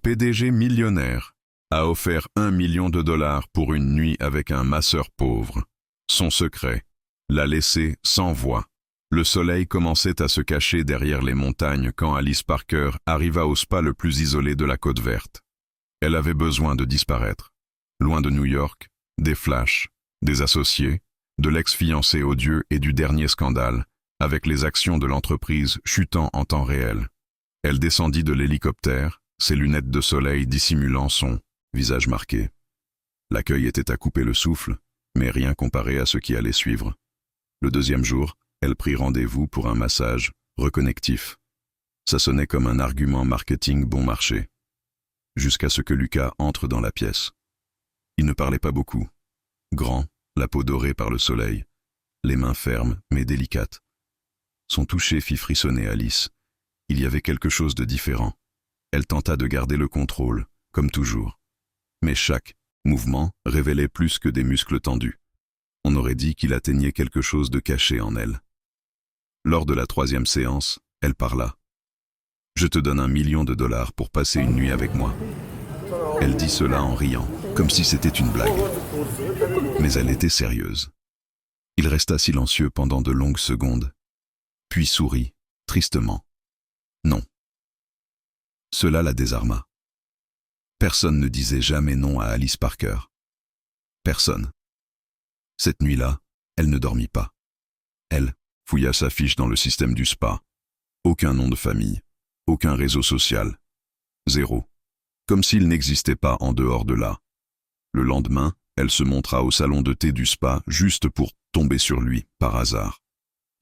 PDG millionnaire a offert 1 million de dollars pour une nuit avec un masseur pauvre. Son secret l'a laissé sans voix. Le soleil commençait à se cacher derrière les montagnes quand Alice Parker arriva au spa le plus isolé de la côte verte. Elle avait besoin de disparaître. Loin de New York, des flashs, des associés, de l'ex-fiancé odieux et du dernier scandale, avec les actions de l'entreprise chutant en temps réel. Elle descendit de l'hélicoptère, ses lunettes de soleil dissimulant son visage marqué. L'accueil était à couper le souffle, mais rien comparé à ce qui allait suivre. Le deuxième jour, elle prit rendez-vous pour un massage reconnectif. Ça sonnait comme un argument marketing bon marché. Jusqu'à ce que Lucas entre dans la pièce. Il ne parlait pas beaucoup. Grand, la peau dorée par le soleil, les mains fermes mais délicates. Son toucher fit frissonner Alice. Il y avait quelque chose de différent. Elle tenta de garder le contrôle, comme toujours. Mais chaque mouvement révélait plus que des muscles tendus. On aurait dit qu'il atteignait quelque chose de caché en elle. Lors de la 3e séance, elle parla. « Je te donne 1 million de dollars pour passer une nuit avec moi. » Elle dit cela en riant, comme si c'était une blague. Mais elle était sérieuse. Il resta silencieux pendant de longues secondes, puis sourit, tristement. Non. Cela la désarma. Personne ne disait jamais non à Alice Parker. Personne. Cette nuit-là, elle ne dormit pas. Elle fouilla sa fiche dans le système du spa. Aucun nom de famille, aucun réseau social. Zéro. Comme s'il n'existait pas en dehors de là. Le lendemain, elle se montra au salon de thé du spa juste pour tomber sur lui, par hasard.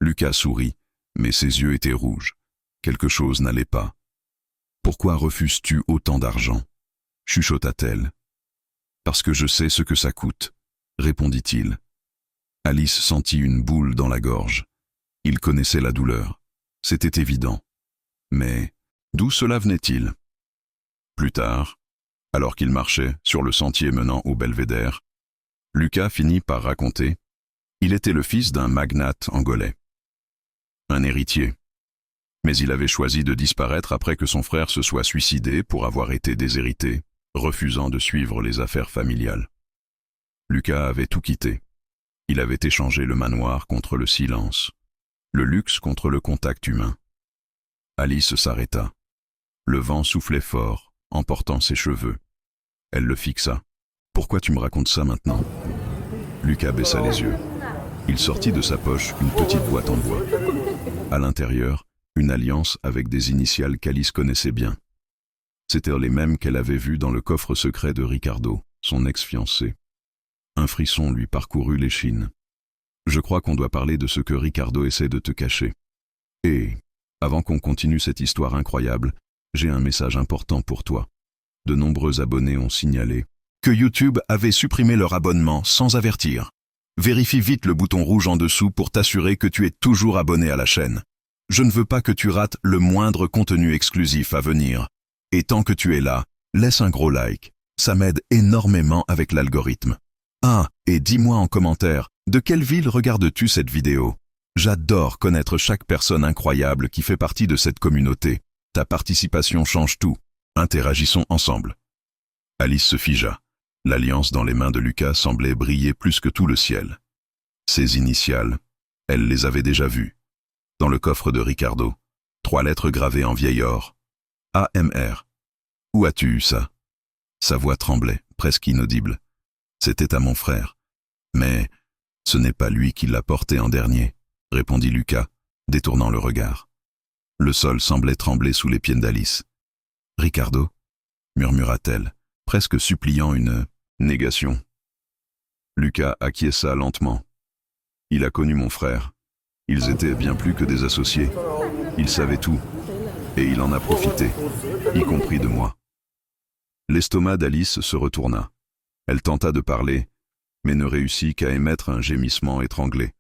Lucas sourit, mais ses yeux étaient rouges. Quelque chose n'allait pas. « Pourquoi refuses-tu autant d'argent » chuchota-t-elle. « Parce que je sais ce que ça coûte » répondit-il. Alice sentit une boule dans la gorge. Il connaissait la douleur. C'était évident. Mais d'où cela venait-il? Plus tard, alors qu'il marchait sur le sentier menant au belvédère, Lucas finit par raconter. Il était le fils d'un magnate angolais. Un héritier. Mais il avait choisi de disparaître après que son frère se soit suicidé pour avoir été déshérité, refusant de suivre les affaires familiales. Lucas avait tout quitté. Il avait échangé le manoir contre le silence, le luxe contre le contact humain. Alice s'arrêta. Le vent soufflait fort, emportant ses cheveux. Elle le fixa. « Pourquoi tu me racontes ça maintenant ?» Lucas baissa les yeux. Il sortit de sa poche une petite boîte en bois. À l'intérieur, une alliance avec des initiales qu'Alice connaissait bien. C'étaient les mêmes qu'elle avait vues dans le coffre secret de Ricardo, son ex-fiancé. Un frisson lui parcourut l'échine. « Je crois qu'on doit parler de ce que Ricardo essaie de te cacher. Et, avant qu'on continue cette histoire incroyable, j'ai un message important pour toi. » De nombreux abonnés ont signalé que YouTube avait supprimé leur abonnement sans avertir. Vérifie vite le bouton rouge en dessous pour t'assurer que tu es toujours abonné à la chaîne. Je ne veux pas que tu rates le moindre contenu exclusif à venir. Et tant que tu es là, laisse un gros like. Ça m'aide énormément avec l'algorithme. Ah, et dis-moi en commentaire, de quelle ville regardes-tu cette vidéo? J'adore connaître chaque personne incroyable qui fait partie de cette communauté. Ta participation change tout. Interagissons ensemble. Alice se figea. L'alliance dans les mains de Lucas semblait briller plus que tout le ciel. Ses initiales, elle les avait déjà vues. Dans le coffre de Ricardo, 3 lettres gravées en vieil or. AMR. Où as-tu eu ça? Sa voix tremblait, presque inaudible. C'était à mon frère. Mais ce n'est pas lui qui l'a porté en dernier, répondit Lucas, détournant le regard. Le sol semblait trembler sous les pieds d'Alice. Ricardo, murmura-t-elle, presque suppliant une négation. Lucas acquiesça lentement. Il a connu mon frère. Ils étaient bien plus que des associés. Il savait tout. Et il en a profité, y compris de moi. L'estomac d'Alice se retourna. Elle tenta de parler, mais ne réussit qu'à émettre un gémissement étranglé.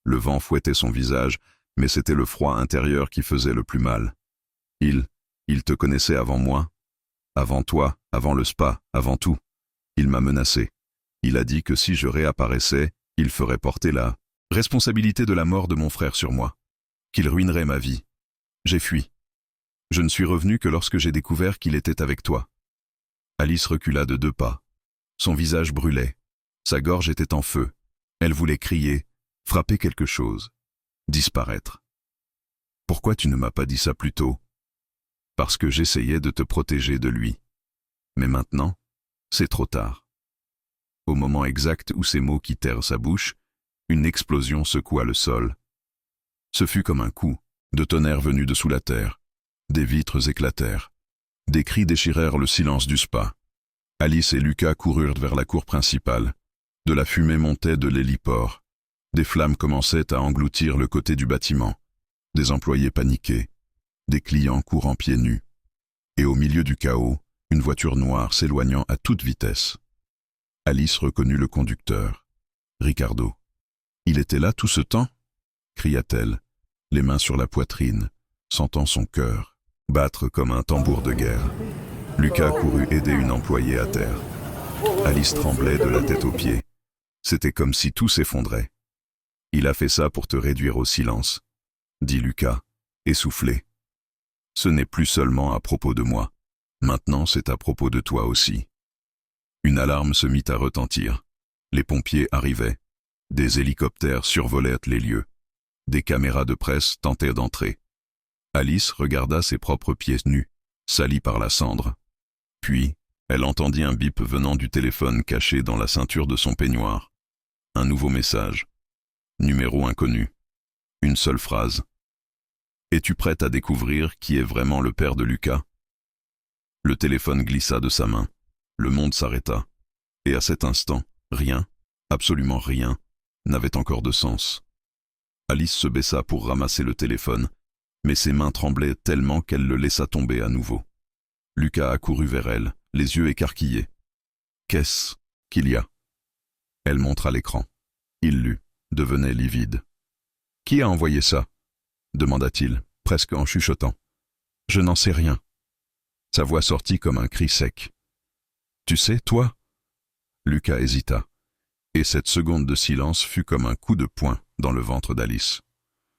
Le vent fouettait son visage, mais c'était le froid intérieur qui faisait le plus mal. Il te connaissait avant moi, avant toi, avant le spa, avant tout. Il m'a menacé. Il a dit que si je réapparaissais, il ferait porter la responsabilité de la mort de mon frère sur moi, qu'il ruinerait ma vie. J'ai fui. Je ne suis revenu que lorsque j'ai découvert qu'il était avec toi. Alice recula de 2 pas. Son visage brûlait. Sa gorge était en feu. Elle voulait crier, frapper quelque chose, disparaître. « Pourquoi tu ne m'as pas dit ça plus tôt ?»« Parce que j'essayais de te protéger de lui. Mais maintenant, c'est trop tard. » Au moment exact où ces mots quittèrent sa bouche, une explosion secoua le sol. Ce fut comme un coup de tonnerre venu de sous la terre. Des vitres éclatèrent. Des cris déchirèrent le silence du spa. Alice et Lucas coururent vers la cour principale. De la fumée montait de l'héliport. Des flammes commençaient à engloutir le côté du bâtiment. Des employés paniqués. Des clients courant pieds nus. Et au milieu du chaos, une voiture noire s'éloignant à toute vitesse. Alice reconnut le conducteur. Ricardo. « Il était là tout ce temps ?» cria-t-elle, les mains sur la poitrine, sentant son cœur battre comme un tambour de guerre. Lucas courut aider une employée à terre. Alice tremblait de la tête aux pieds. C'était comme si tout s'effondrait. « Il a fait ça pour te réduire au silence », dit Lucas, essoufflé. « Ce n'est plus seulement à propos de moi. Maintenant, c'est à propos de toi aussi. » Une alarme se mit à retentir. Les pompiers arrivaient. Des hélicoptères survolaient les lieux. Des caméras de presse tentaient d'entrer. Alice regarda ses propres pieds nus, salis par la cendre. Puis, elle entendit un bip venant du téléphone caché dans la ceinture de son peignoir. Un nouveau message. Numéro inconnu. Une seule phrase. « Es-tu prête à découvrir qui est vraiment le père de Lucas ?» Le téléphone glissa de sa main. Le monde s'arrêta. Et à cet instant, rien, absolument rien, n'avait encore de sens. Alice se baissa pour ramasser le téléphone, mais ses mains tremblaient tellement qu'elle le laissa tomber à nouveau. Lucas accourut vers elle, les yeux écarquillés. « Qu'est-ce qu'il y a ?» Elle montra l'écran. Il lut, devenait livide. « Qui a envoyé ça ?» demanda-t-il, presque en chuchotant. « Je n'en sais rien. » Sa voix sortit comme un cri sec. « Tu sais, toi ?» Lucas hésita, et cette seconde de silence fut comme un coup de poing dans le ventre d'Alice.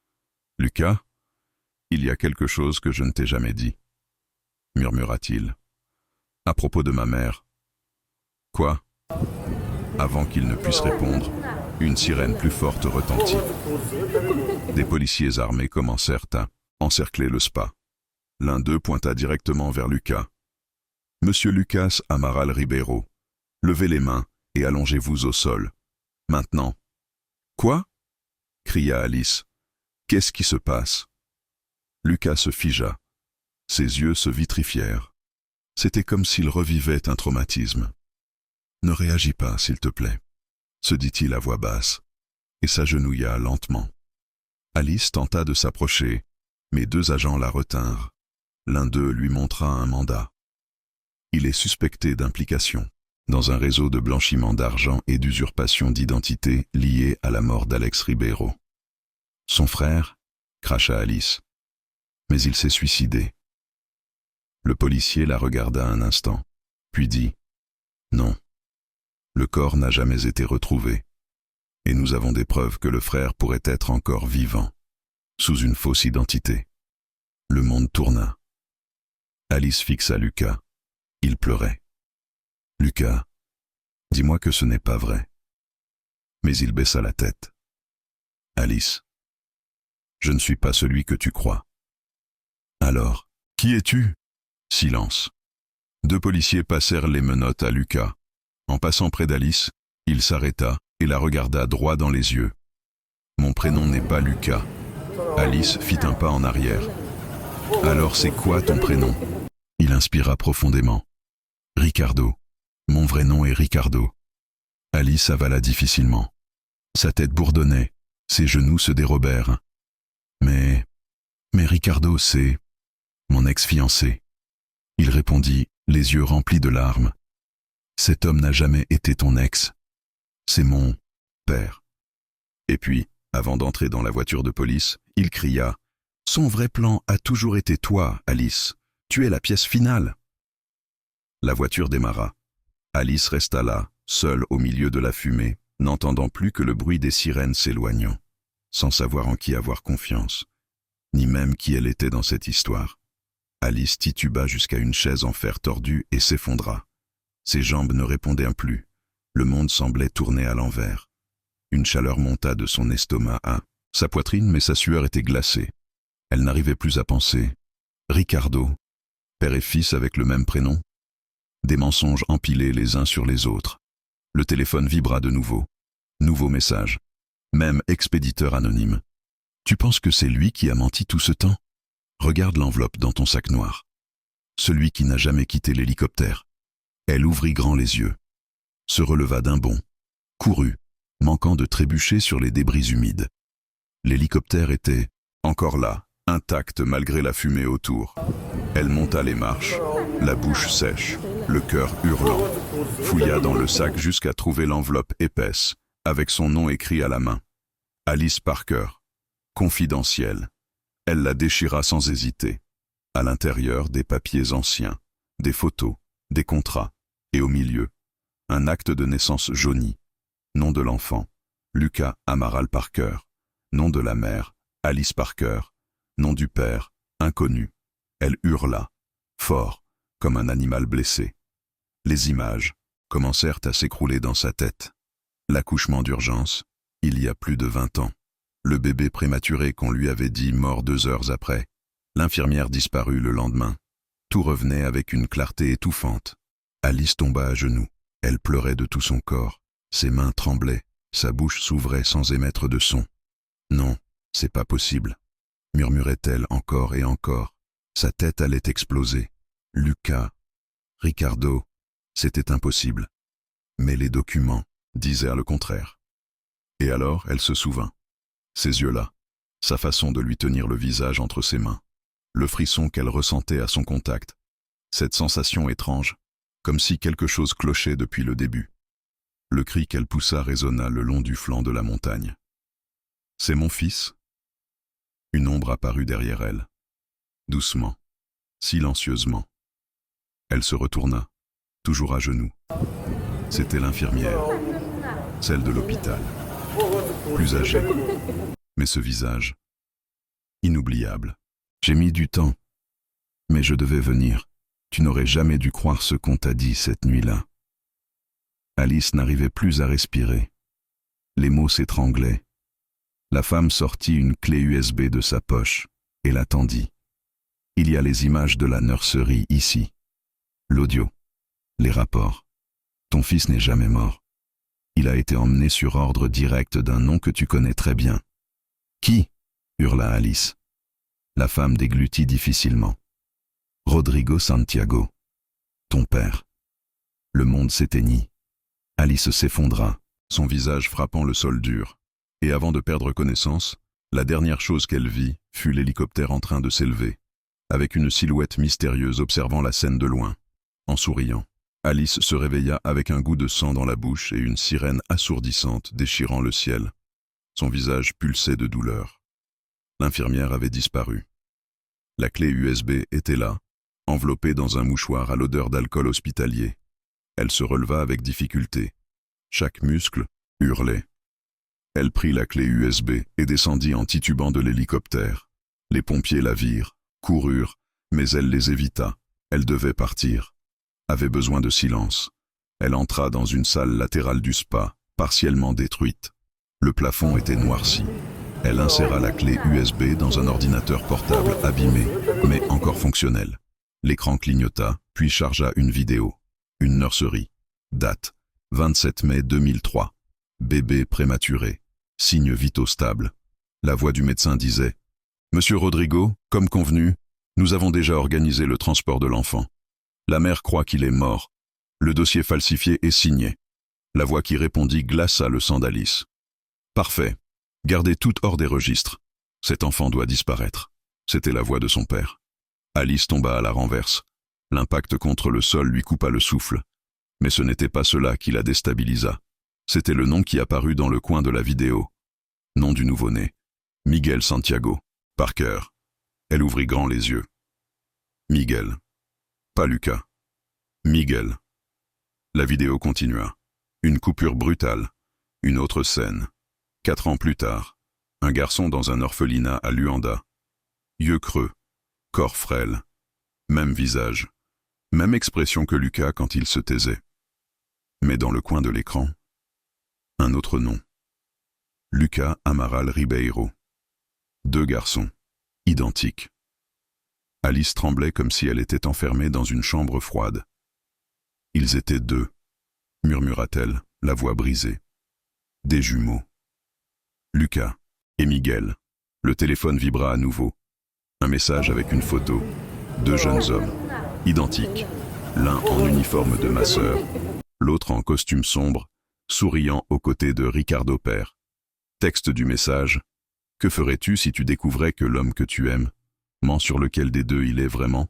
« Lucas, il y a quelque chose que je ne t'ai jamais dit, » murmura-t-il. « À propos de ma mère. »« Quoi ?» Avant qu'il ne puisse répondre, une sirène plus forte retentit. Des policiers armés commencèrent à encercler le spa. L'un d'eux pointa directement vers Lucas. « Monsieur Lucas Amaral Ribeiro, levez les mains et allongez-vous au sol. Maintenant. »« Quoi ?» cria Alice. « Qu'est-ce qui se passe ?» Lucas se figea. Ses yeux se vitrifièrent. C'était comme s'il revivait un traumatisme. « Ne réagis pas, s'il te plaît, » se dit-il à voix basse, et s'agenouilla lentement. Alice tenta de s'approcher, mais 2 agents la retinrent. L'un d'eux lui montra un mandat. Il est suspecté d'implication dans un réseau de blanchiment d'argent et d'usurpation d'identité lié à la mort d'Alex Ribeiro. Son frère, cracha Alice, mais il s'est suicidé. Le policier la regarda un instant, puis dit « Non, le corps n'a jamais été retrouvé, et nous avons des preuves que le frère pourrait être encore vivant, sous une fausse identité. » Le monde tourna. Alice fixa Lucas. Il pleurait. « Lucas, dis-moi que ce n'est pas vrai. » Mais il baissa la tête. « Alice, je ne suis pas celui que tu crois. »« Alors, qui es-tu » Silence. 2 policiers passèrent les menottes à Lucas. En passant près d'Alice, il s'arrêta et la regarda droit dans les yeux. « Mon prénom n'est pas Lucas. » Alice fit un pas en arrière. « Alors c'est quoi ton prénom ?» Il inspira profondément. « Ricardo. Mon vrai nom est Ricardo. » Alice avala difficilement. Sa tête bourdonnait, ses genoux se dérobèrent. « Mais Ricardo, c'est mon ex-fiancé. » Il répondit, les yeux remplis de larmes. « Cet homme n'a jamais été ton ex. C'est mon père. » Et puis, avant d'entrer dans la voiture de police, il cria « Son vrai plan a toujours été toi, Alice. Tu es la pièce finale. » La voiture démarra. Alice resta là, seule au milieu de la fumée, n'entendant plus que le bruit des sirènes s'éloignant, sans savoir en qui avoir confiance, ni même qui elle était dans cette histoire. Alice tituba jusqu'à une chaise en fer tordu et s'effondra. Ses jambes ne répondaient plus. Le monde semblait tourner à l'envers. Une chaleur monta de son estomac à sa poitrine, mais sa sueur était glacée. Elle n'arrivait plus à penser. Ricardo, père et fils avec le même prénom. Des mensonges empilés les uns sur les autres. Le téléphone vibra de nouveau. Nouveau message. Même expéditeur anonyme. Tu penses que c'est lui qui a menti tout ce temps? Regarde l'enveloppe dans ton sac noir. Celui qui n'a jamais quitté l'hélicoptère. Elle ouvrit grand les yeux. Se releva d'un bond. Courut, manquant de trébucher sur les débris humides. L'hélicoptère était encore là, intact malgré la fumée autour. Elle monta les marches, la bouche sèche, le cœur hurlant. Fouilla dans le sac jusqu'à trouver l'enveloppe épaisse, avec son nom écrit à la main. Alice Parker. Confidentielle. Elle la déchira sans hésiter. À l'intérieur, des papiers anciens, des photos, des contrats, et au milieu, un acte de naissance jauni. Nom de l'enfant, Lucas Amaral Parker. Nom de la mère, Alice Parker. Nom du père, inconnu. Elle hurla, fort, comme un animal blessé. Les images commencèrent à s'écrouler dans sa tête. L'accouchement d'urgence, il y a plus de 20 ans. Le bébé prématuré qu'on lui avait dit mort 2 heures après. L'infirmière disparut le lendemain. Tout revenait avec une clarté étouffante. Alice tomba à genoux. Elle pleurait de tout son corps. Ses mains tremblaient. Sa bouche s'ouvrait sans émettre de son. « Non, c'est pas possible », murmurait-elle encore et encore. Sa tête allait exploser. Lucas, Ricardo, c'était impossible. Mais les documents disèrent le contraire. Et alors elle se souvint. Ces yeux-là, sa façon de lui tenir le visage entre ses mains, le frisson qu'elle ressentait à son contact, cette sensation étrange, comme si quelque chose clochait depuis le début. Le cri qu'elle poussa résonna le long du flanc de la montagne. « C'est mon fils ?» Une ombre apparut derrière elle. Doucement, silencieusement. Elle se retourna, toujours à genoux. C'était l'infirmière, celle de l'hôpital, plus âgée. Mais ce visage, inoubliable. J'ai mis du temps, mais je devais venir. Tu n'aurais jamais dû croire ce qu'on t'a dit cette nuit-là. Alice n'arrivait plus à respirer. Les mots s'étranglaient. La femme sortit une clé USB de sa poche et la tendit. Il y a les images de la nurserie ici. L'audio, les rapports. Ton fils n'est jamais mort. Il a été emmené sur ordre direct d'un nom que tu connais très bien. Qui? Hurla Alice. La femme déglutit difficilement. Rodrigo Santiago. Ton père. Le monde s'éteignit. Alice s'effondra, son visage frappant le sol dur. Et avant de perdre connaissance, la dernière chose qu'elle vit fut l'hélicoptère en train de s'élever, avec une silhouette mystérieuse observant la scène de loin. En souriant, Alice se réveilla avec un goût de sang dans la bouche et une sirène assourdissante déchirant le ciel. Son visage pulsait de douleur. L'infirmière avait disparu. La clé USB était là, enveloppée dans un mouchoir à l'odeur d'alcool hospitalier. Elle se releva avec difficulté. Chaque muscle hurlait. Elle prit la clé USB et descendit en titubant de l'hélicoptère. Les pompiers la virent, coururent, mais elle les évita. Elle devait partir. Avait besoin de silence. Elle entra dans une salle latérale du spa, partiellement détruite. Le plafond était noirci. Elle inséra la clé USB dans un ordinateur portable abîmé, mais encore fonctionnel. L'écran clignota, puis chargea une vidéo. Une nurserie. Date. 27 mai 2003. Bébé prématuré. Signes vitaux stables. La voix du médecin disait « Monsieur Rodrigo, comme convenu, nous avons déjà organisé le transport de l'enfant. La mère croit qu'il est mort. Le dossier falsifié est signé. » La voix qui répondit glaça le sang d'Alice. « Parfait. Gardez tout hors des registres. Cet enfant doit disparaître. » C'était la voix de son père. Alice tomba à la renverse. L'impact contre le sol lui coupa le souffle. Mais ce n'était pas cela qui la déstabilisa. C'était le nom qui apparut dans le coin de la vidéo. Nom du nouveau-né. Miguel Santiago. Parker. Elle ouvrit grand les yeux. Miguel. Pas Lucas. Miguel. La vidéo continua. Une coupure brutale. Une autre scène. 4 ans plus tard. Un garçon dans un orphelinat à Luanda. Yeux creux. Corps frêle. Même visage. Même expression que Lucas quand il se taisait. Mais dans le coin de l'écran, un autre nom. Lucas Amaral Ribeiro. 2 garçons, identiques. Alice tremblait comme si elle était enfermée dans une chambre froide. Ils étaient 2, murmura-t-elle, la voix brisée. Des jumeaux. Lucas et Miguel. Le téléphone vibra à nouveau. Un message avec une photo. 2 jeunes hommes, identiques. L'un en uniforme de masseur, l'autre en costume sombre, souriant aux côtés de Ricardo père. Texte du message. Que ferais-tu si tu découvrais que l'homme que tu aimes ment sur lequel des 2 il est vraiment?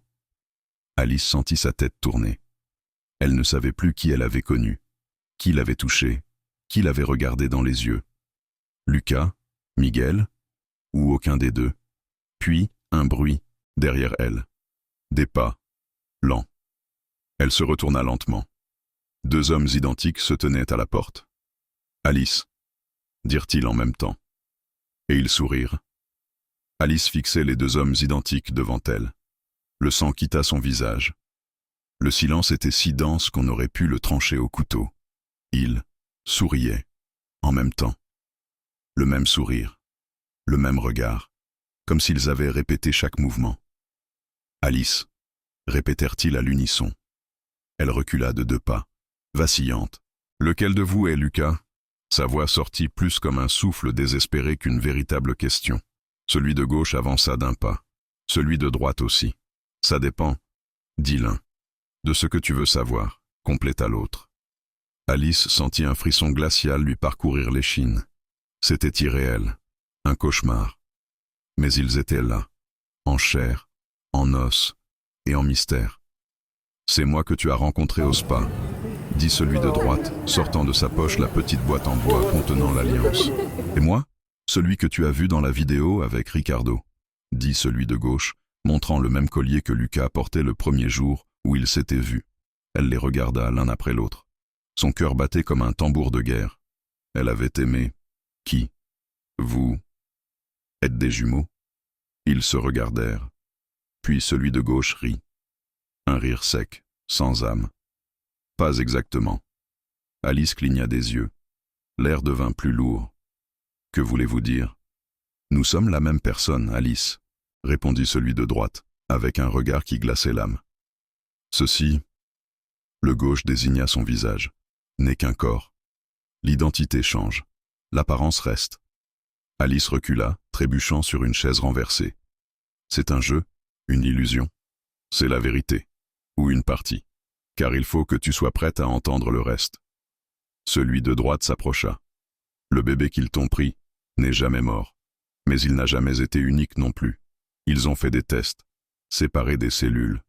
Alice sentit sa tête tourner. Elle ne savait plus qui elle avait connu, qui l'avait touché, qui l'avait regardé dans les yeux. Lucas, Miguel, ou aucun des 2. Puis, un bruit, derrière elle. Des pas, lents. Elle se retourna lentement. 2 hommes identiques se tenaient à la porte. « Alice », dirent-ils en même temps. Et ils sourirent. Alice fixait les 2 hommes identiques devant elle. Le sang quitta son visage. Le silence était si dense qu'on aurait pu le trancher au couteau. Ils souriaient, en même temps. Le même sourire, le même regard, comme s'ils avaient répété chaque mouvement. « Alice », répétèrent-ils à l'unisson. Elle recula de 2 pas, vacillante. « Lequel de vous est Lucas ?» Sa voix sortit plus comme un souffle désespéré qu'une véritable question. Celui de gauche avança d'1 pas. Celui de droite aussi. « Ça dépend, » dit l'un. « De ce que tu veux savoir, » compléta l'autre. Alice sentit un frisson glacial lui parcourir l'échine. C'était irréel, un cauchemar. Mais ils étaient là, en chair, en os et en mystère. « C'est moi que tu as rencontré au spa », dit celui de droite, sortant de sa poche la petite boîte en bois contenant l'alliance. « Et moi, celui que tu as vu dans la vidéo avec Ricardo », dit celui de gauche, montrant le même collier que Lucas portait le premier jour où ils s'étaient vus. Elle les regarda l'un après l'autre. Son cœur battait comme un tambour de guerre. Elle avait aimé. Qui? Vous êtes des jumeaux? Ils se regardèrent. Puis celui de gauche rit. Un rire sec, sans âme. Pas exactement. Alice cligna des yeux. L'air devint plus lourd. Que voulez-vous dire? Nous sommes la même personne, Alice, répondit celui de droite, avec un regard qui glaçait l'âme. Ceci, le gauche désigna son visage, n'est qu'un corps. L'identité change. L'apparence reste. Alice recula, trébuchant sur une chaise renversée. C'est un jeu, une illusion. C'est la vérité, ou une partie, car il faut que tu sois prête à entendre le reste. Celui de droite s'approcha. Le bébé qu'ils t'ont pris n'est jamais mort, mais il n'a jamais été unique non plus. Ils ont fait des tests, séparé des cellules,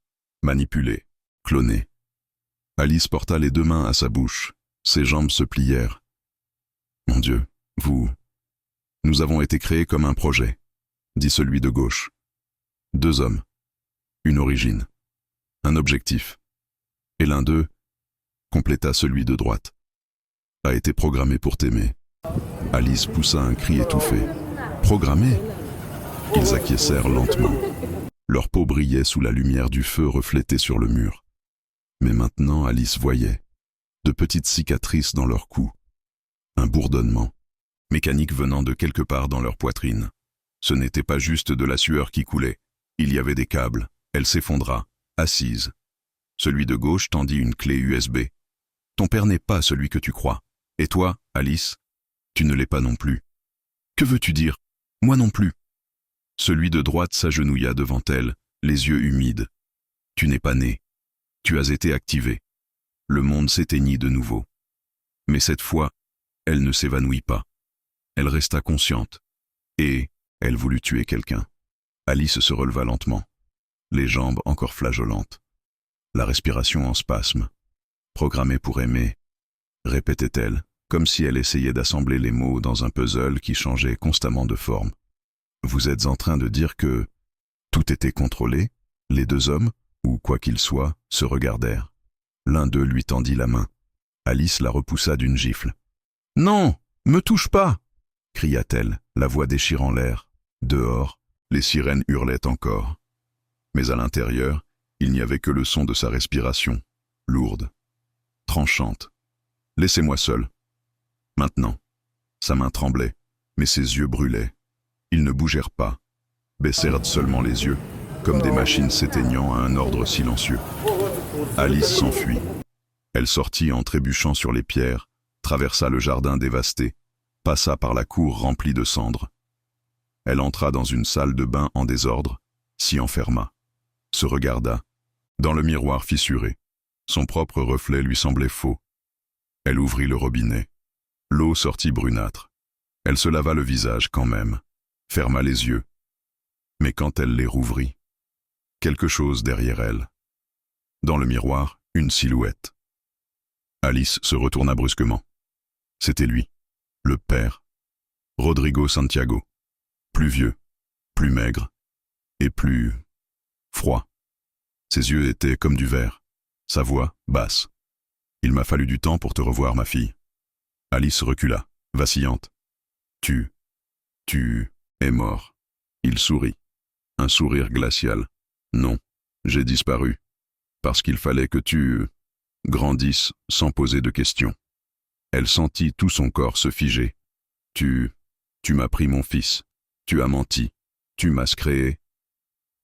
manipulé, cloné. Alice porta les 2 mains à sa bouche, ses jambes se plièrent. Mon Dieu, nous avons été créés comme un projet, dit celui de gauche. 2 hommes, une origine, un objectif. Et l'un d'eux, compléta celui de droite, a été programmé pour t'aimer. Alice poussa un cri étouffé. Programmé? Ils acquiescèrent lentement. Leur peau brillait sous la lumière du feu reflétée sur le mur. Mais maintenant Alice voyait de petites cicatrices dans leur cou, un bourdonnement, mécanique venant de quelque part dans leur poitrine. Ce n'était pas juste de la sueur qui coulait, il y avait des câbles. Elle s'effondra, assise. Celui de gauche tendit une clé USB. Ton père n'est pas celui que tu crois. Et toi, Alice, tu ne l'es pas non plus. Que veux-tu dire? Moi non plus. Celui de droite s'agenouilla devant elle, les yeux humides. Tu n'es pas né. Tu as été activé. Le monde s'éteignit de nouveau. Mais cette fois, elle ne s'évanouit pas. Elle resta consciente. Et elle voulut tuer quelqu'un. Alice se releva lentement, les jambes encore flageolantes. La respiration en spasme. Programmée pour aimer, répétait-elle, comme si elle essayait d'assembler les mots dans un puzzle qui changeait constamment de forme. Vous êtes en train de dire que tout était contrôlé? Les 2 hommes, ou quoi qu'il soit, se regardèrent. L'un d'eux lui tendit la main. Alice la repoussa d'une gifle. « Non, me touche pas !» cria-t-elle, la voix déchirant l'air. Dehors, les sirènes hurlaient encore. Mais à l'intérieur, il n'y avait que le son de sa respiration, lourde, tranchante, Laissez-moi seul. Maintenant. Sa main tremblait, mais ses yeux brûlaient. Ils ne bougèrent pas, baissèrent seulement les yeux, comme des machines s'éteignant à un ordre silencieux. Alice s'enfuit. Elle sortit en trébuchant sur les pierres, traversa le jardin dévasté, passa par la cour remplie de cendres. Elle entra dans une salle de bain en désordre, s'y enferma, se regarda, dans le miroir fissuré. Son propre reflet lui semblait faux. Elle ouvrit le robinet. L'eau sortit brunâtre. Elle se lava le visage quand même, ferma les yeux. Mais quand elle les rouvrit, quelque chose derrière elle. Dans le miroir, une silhouette. Alice se retourna brusquement. C'était lui, le père, Rodrigo Santiago, plus vieux, plus maigre et plus froid. Ses yeux étaient comme du verre, sa voix basse. « Il m'a fallu du temps pour te revoir, ma fille. » Alice recula, vacillante. « Tu es mort. » Il sourit, un sourire glacial. « Non, j'ai disparu, parce qu'il fallait que tu grandisses sans poser de questions. » Elle sentit tout son corps se figer. « Tu m'as pris mon fils. Tu as menti. Tu m'as créé.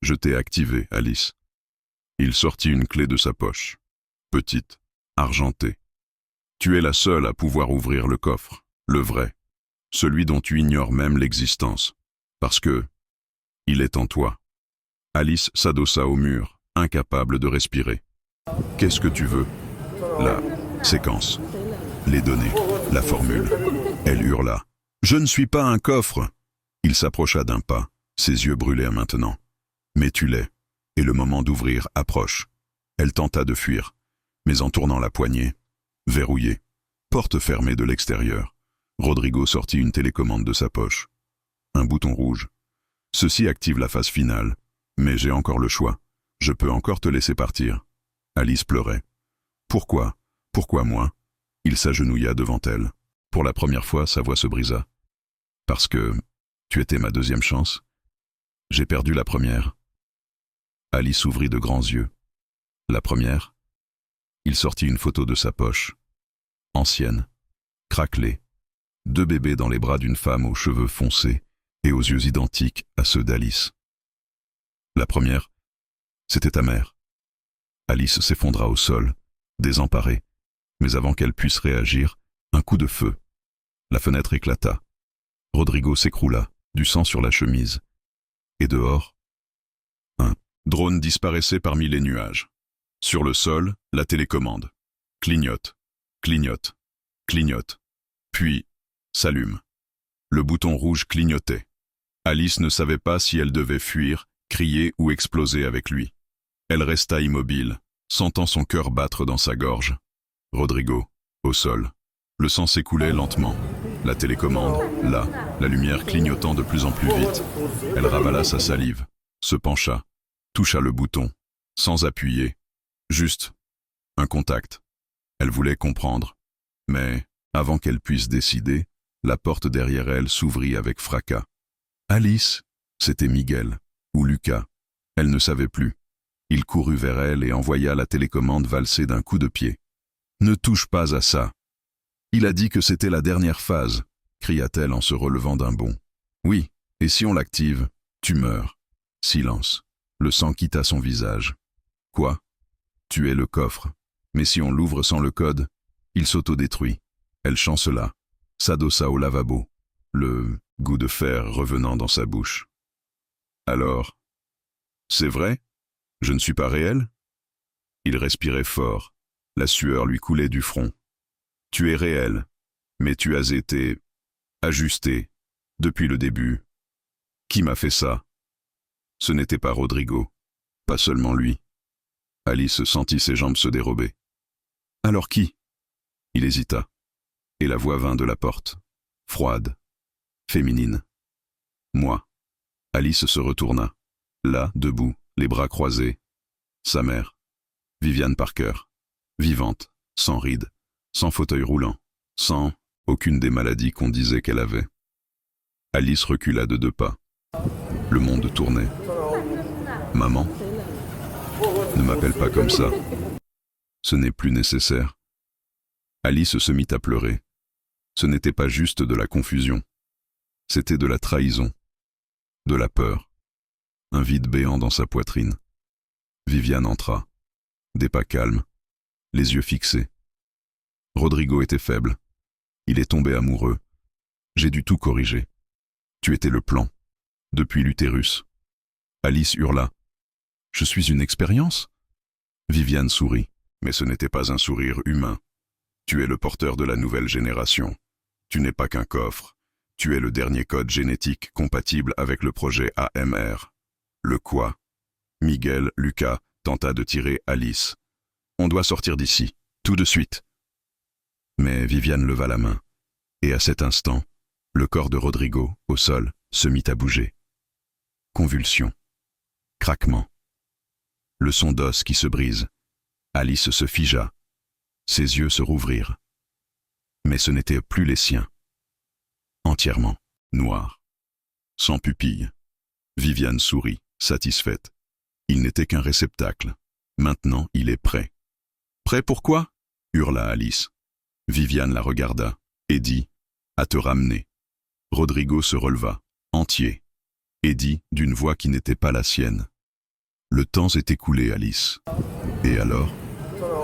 Je t'ai activé, Alice. » Il sortit une clé de sa poche, petite, argentée. « Tu es la seule à pouvoir ouvrir le coffre, le vrai, celui dont tu ignores même l'existence, parce que il est en toi. » Alice s'adossa au mur, incapable de respirer. « Qu'est-ce que tu veux ?» La séquence, les données, la formule. Elle hurla. « Je ne suis pas un coffre !» Il s'approcha d'un pas, ses yeux brûlèrent maintenant. « Mais tu l'es, et le moment d'ouvrir approche. » Elle tenta de fuir, mais en tournant la poignée, verrouillée, porte fermée de l'extérieur, Rodrigo sortit une télécommande de sa poche. Un bouton rouge. « Ceci active la phase finale, mais j'ai encore le choix. Je peux encore te laisser partir. » Alice pleurait. « Pourquoi? Pourquoi moi ?» Il s'agenouilla devant elle. Pour la première fois, sa voix se brisa. « Parce que tu étais ma deuxième chance. J'ai perdu la première. » Alice ouvrit de grands yeux. « La première ?» Il sortit une photo de sa poche. Ancienne, craquelée, 2 bébés dans les bras d'une femme aux cheveux foncés et aux yeux identiques à ceux d'Alice. La première, c'était ta mère. Alice s'effondra au sol, désemparée, mais avant qu'elle puisse réagir, un coup de feu. La fenêtre éclata. Rodrigo s'écroula, du sang sur la chemise. Et dehors, un drone disparaissait parmi les nuages. Sur le sol, la télécommande. Clignote, clignote, clignote. Puis, s'allume. Le bouton rouge clignotait. Alice ne savait pas si elle devait fuir, crier ou exploser avec lui. Elle resta immobile, sentant son cœur battre dans sa gorge. Rodrigo, au sol. Le sang s'écoulait lentement. La télécommande, là, la lumière clignotant de plus en plus vite. Elle ravala sa salive, se pencha, toucha le bouton, sans appuyer. Juste un contact. Elle voulait comprendre. Mais, avant qu'elle puisse décider, la porte derrière elle s'ouvrit avec fracas. Alice, c'était Miguel, ou Lucas. Elle ne savait plus. Il courut vers elle et envoya la télécommande valser d'un coup de pied. « Ne touche pas à ça. Il a dit que c'était la dernière phase, cria-t-elle en se relevant d'un bond. Oui, et si on l'active, tu meurs. Silence. Le sang quitta son visage. Quoi? Tu es le coffre. Mais si on l'ouvre sans le code, il s'autodétruit. Elle chancela, s'adossa au lavabo, le goût de fer revenant dans sa bouche. Alors, c'est vrai? Je ne suis pas réel? Il respirait fort. La sueur lui coulait du front. Tu es réel, mais tu as été ajusté depuis le début. Qui m'a fait ça? Ce n'était pas Rodrigo, pas seulement lui. Alice sentit ses jambes se dérober. Alors qui? Il hésita, et la voix vint de la porte, froide, féminine. Moi. Alice se retourna, là, debout, les bras croisés. Sa mère, Viviane Parker, vivante, sans rides, sans fauteuil roulant, sans aucune des maladies qu'on disait qu'elle avait. Alice recula de 2 pas. Le monde tournait. Maman, ne m'appelle pas comme ça. Ce n'est plus nécessaire. Alice se mit à pleurer. Ce n'était pas juste de la confusion. C'était de la trahison, de la peur, un vide béant dans sa poitrine. Viviane entra, des pas calmes, les yeux fixés. Rodrigo était faible. Il est tombé amoureux. J'ai dû tout corriger. Tu étais le plan, depuis l'utérus. Alice hurla. Je suis une expérience? Viviane sourit, mais ce n'était pas un sourire humain. Tu es le porteur de la nouvelle génération. Tu n'es pas qu'un coffre. Tu es le dernier code génétique compatible avec le projet AMR. Le quoi? Miguel, Lucas, tenta de tirer Alice. On doit sortir d'ici, tout de suite. Mais Viviane leva la main, et à cet instant, le corps de Rodrigo, au sol, se mit à bouger. Convulsion. Craquement. Le son d'os qui se brise. Alice se figea. Ses yeux se rouvrirent. Mais ce n'étaient plus les siens. Entièrement noirs. Sans pupille. Viviane sourit, satisfaite. Il n'était qu'un réceptacle. Maintenant, il est prêt. Prêt pour quoi? Hurla Alice. Viviane la regarda et dit « À te ramener ». Rodrigo se releva, entier, et dit d'une voix qui n'était pas la sienne. « Le temps s'est écoulé, Alice. » Et alors,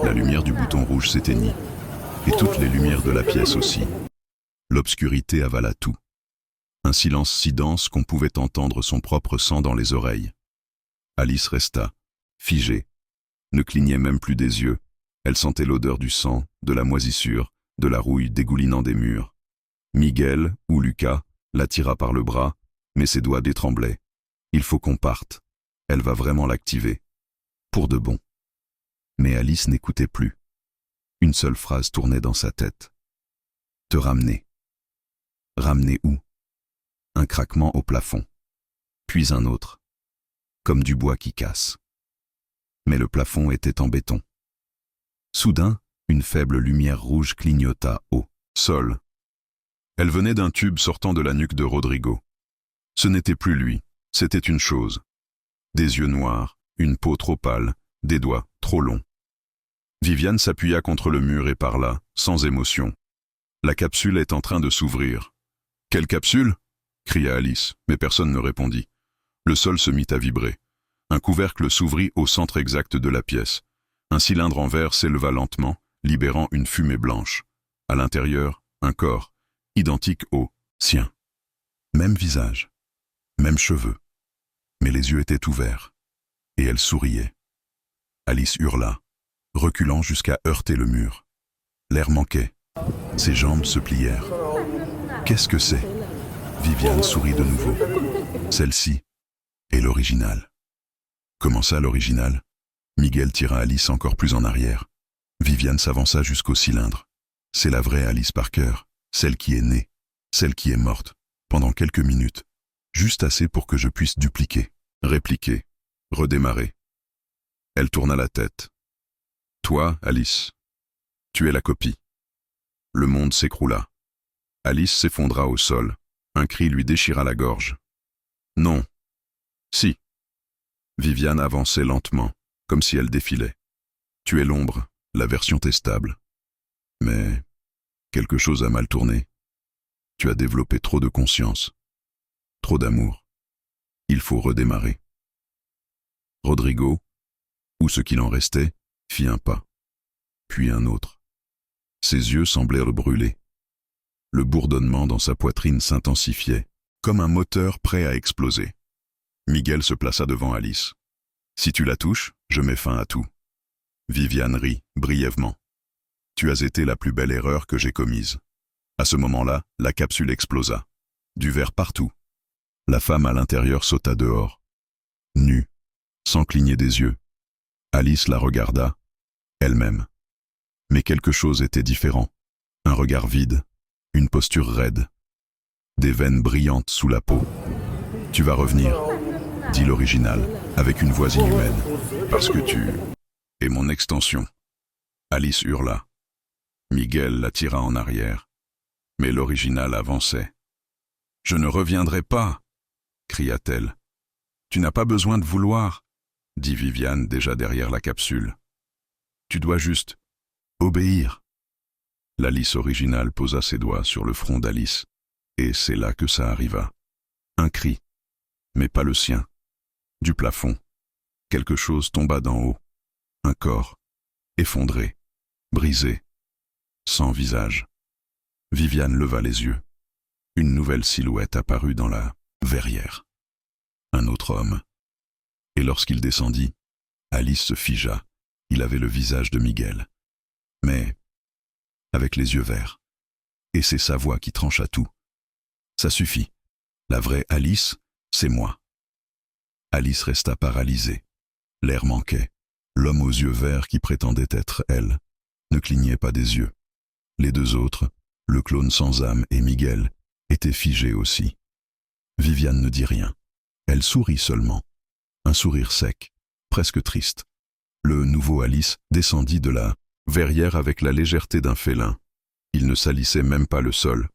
la lumière du bouton rouge s'éteignit, et toutes les lumières de la pièce aussi. L'obscurité avala tout. Un silence si dense qu'on pouvait entendre son propre sang dans les oreilles. Alice resta, figée, ne clignait même plus des yeux. Elle sentait l'odeur du sang, de la moisissure, de la rouille dégoulinant des murs. Miguel, ou Lucas, la tira par le bras, mais ses doigts détremblaient. Il faut qu'on parte. Elle va vraiment l'activer. Pour de bon. Mais Alice n'écoutait plus. Une seule phrase tournait dans sa tête. Te ramener. Ramener où? Un craquement au plafond. Puis un autre. Comme du bois qui casse. Mais le plafond était en béton. Soudain, une faible lumière rouge clignota au sol. Elle venait d'un tube sortant de la nuque de Rodrigo. Ce n'était plus lui, c'était une chose. Des yeux noirs, une peau trop pâle, des doigts trop longs. Viviane s'appuya contre le mur et parla, sans émotion. La capsule est en train de s'ouvrir. Quelle capsule? Cria Alice, mais personne ne répondit. Le sol se mit à vibrer. Un couvercle s'ouvrit au centre exact de la pièce. Un cylindre en verre s'éleva lentement, libérant une fumée blanche. À l'intérieur, un corps, identique au sien. Même visage, même cheveux. Mais les yeux étaient ouverts. Et elle souriait. Alice hurla, reculant jusqu'à heurter le mur. L'air manquait. Ses jambes se plièrent. Qu'est-ce que c'est? Viviane sourit de nouveau. Celle-ci est l'original. Comment ça, l'original? Miguel tira Alice encore plus en arrière. Viviane s'avança jusqu'au cylindre. C'est la vraie Alice Parker, celle qui est née, celle qui est morte, pendant quelques minutes. Juste assez pour que je puisse dupliquer, répliquer, redémarrer. Elle tourna la tête. Toi, Alice, tu es la copie. Le monde s'écroula. Alice s'effondra au sol. Un cri lui déchira la gorge. Non. Si. Viviane avançait lentement, comme si elle défilait. Tu es l'ombre, la version testable. Mais quelque chose a mal tourné. Tu as développé trop de conscience, trop d'amour. Il faut redémarrer. Rodrigo, ou ce qu'il en restait, fit un pas, puis un autre. Ses yeux semblaient le brûler. Le bourdonnement dans sa poitrine s'intensifiait, comme un moteur prêt à exploser. Miguel se plaça devant Alice. Si tu la touches, je mets fin à tout. Viviane rit, brièvement. Tu as été la plus belle erreur que j'ai commise. À ce moment-là, la capsule explosa. Du verre partout. La femme à l'intérieur sauta dehors. Nue, sans cligner des yeux. Alice la regarda, elle-même. Mais quelque chose était différent. Un regard vide, une posture raide. Des veines brillantes sous la peau. Tu vas revenir, dit l'original, avec une voix inhumaine. Parce que tu es mon extension. Alice hurla. Miguel la tira en arrière. Mais l'original avançait. Je ne reviendrai pas, cria-t-elle. Tu n'as pas besoin de vouloir, dit Viviane déjà derrière la capsule. Tu dois juste obéir. L'Alice originale posa ses doigts sur le front d'Alice, et c'est là que ça arriva. Un cri, mais pas le sien. Du plafond, quelque chose tomba d'en haut. Un corps, effondré, brisé, sans visage. Viviane leva les yeux. Une nouvelle silhouette apparut dans la verrière. Un autre homme. Et lorsqu'il descendit, Alice se figea. Il avait le visage de Miguel. Mais avec les yeux verts. Et c'est sa voix qui trancha tout. Ça suffit. La vraie Alice, c'est moi. Alice resta paralysée. L'air manquait. L'homme aux yeux verts qui prétendait être elle ne clignait pas des yeux. Les deux autres, le clone sans âme et Miguel, étaient figés aussi. Viviane ne dit rien. Elle sourit seulement. Un sourire sec, presque triste. Le nouveau Alice descendit de la verrière avec la légèreté d'un félin. Il ne salissait même pas le sol.